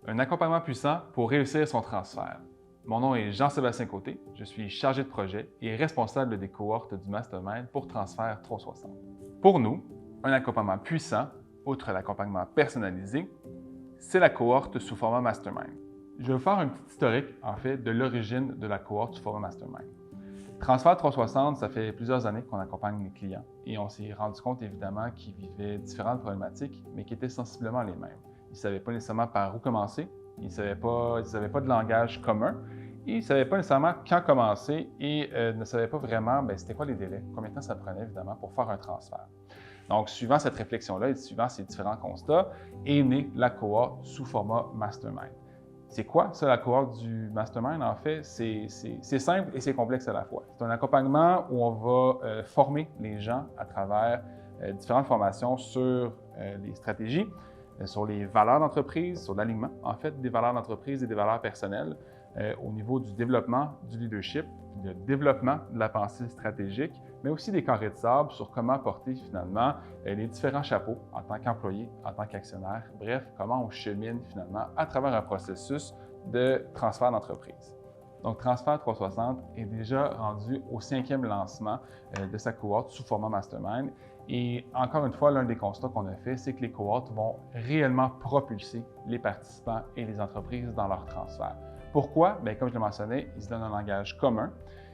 Un accompagnement puissant pour réussir son transfert. Mon nom est Jean-Sébastien Côté, je suis chargé de projet et responsable des cohortes du Mastermind pour Transfert 360. Pour nous, un accompagnement puissant, outre l'accompagnement personnalisé, c'est la cohorte sous format Mastermind. Je vais vous faire un petit historique, en fait, de l'origine de la cohorte sous format Mastermind. Transfert 360, ça fait plusieurs années qu'on accompagne les clients et on s'est rendu compte évidemment qu'ils vivaient différentes problématiques, mais qui étaient sensiblement les mêmes. Ils ne savaient pas nécessairement par où commencer, ils n'avaient pas de langage commun, ils ne savaient pas nécessairement quand commencer et ne savaient pas vraiment c'était quoi les délais, combien de temps ça prenait évidemment pour faire un transfert. Donc, suivant cette réflexion-là et suivant ces différents constats, est née la cohorte sous format Mastermind. C'est quoi ça, la cohorte du Mastermind? En fait, c'est simple et c'est complexe à la fois. C'est un accompagnement où on va former les gens à travers différentes formations sur les stratégies, sur les valeurs d'entreprise, sur l'alignement, en fait, des valeurs d'entreprise et des valeurs personnelles, au niveau du développement du leadership, le développement de la pensée stratégique, mais aussi des carrés de sable sur comment porter finalement les différents chapeaux en tant qu'employé, en tant qu'actionnaire, bref, comment on chemine finalement à travers un processus de transfert d'entreprise. Donc, Transfert 360 est déjà rendu au 5e lancement de sa cohorte sous format Mastermind. Et encore une fois, l'un des constats qu'on a fait, c'est que les cohortes vont réellement propulser les participants et les entreprises dans leur transfert. Pourquoi? Bien, comme je le mentionnais, ils se donnent un langage commun.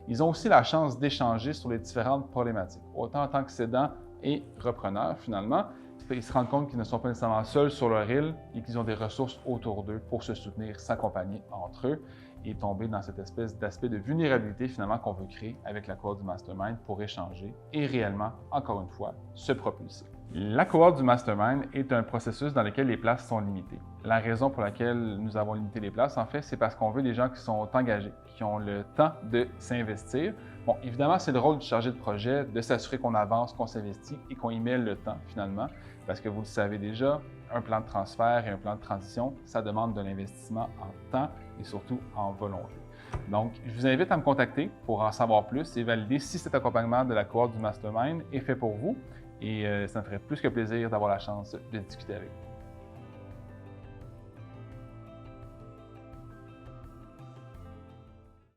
Ils ont aussi la chance d'échanger sur les différentes problématiques, autant en tant que cédant et repreneur finalement. Ils se rendent compte qu'ils ne sont pas nécessairement seuls sur leur île et qu'ils ont des ressources autour d'eux pour se soutenir, s'accompagner entre eux et tomber dans cette espèce d'aspect de vulnérabilité finalement qu'on veut créer avec la cohorte du Mastermind pour échanger et réellement, encore une fois, se propulser. La cohorte du Mastermind est un processus dans lequel les places sont limitées. La raison pour laquelle nous avons limité les places, en fait, c'est parce qu'on veut des gens qui sont engagés, qui ont le temps de s'investir. Bon, évidemment, c'est le rôle du chargé de projet de s'assurer qu'on avance, qu'on s'investit et qu'on y met le temps finalement, parce que vous le savez déjà, un plan de transfert et un plan de transition, ça demande de l'investissement en temps et surtout en volonté. Donc, je vous invite à me contacter pour en savoir plus et valider si cet accompagnement de la cohorte du Mastermind est fait pour vous. Et ça me ferait plus que plaisir d'avoir la chance de discuter avec vous.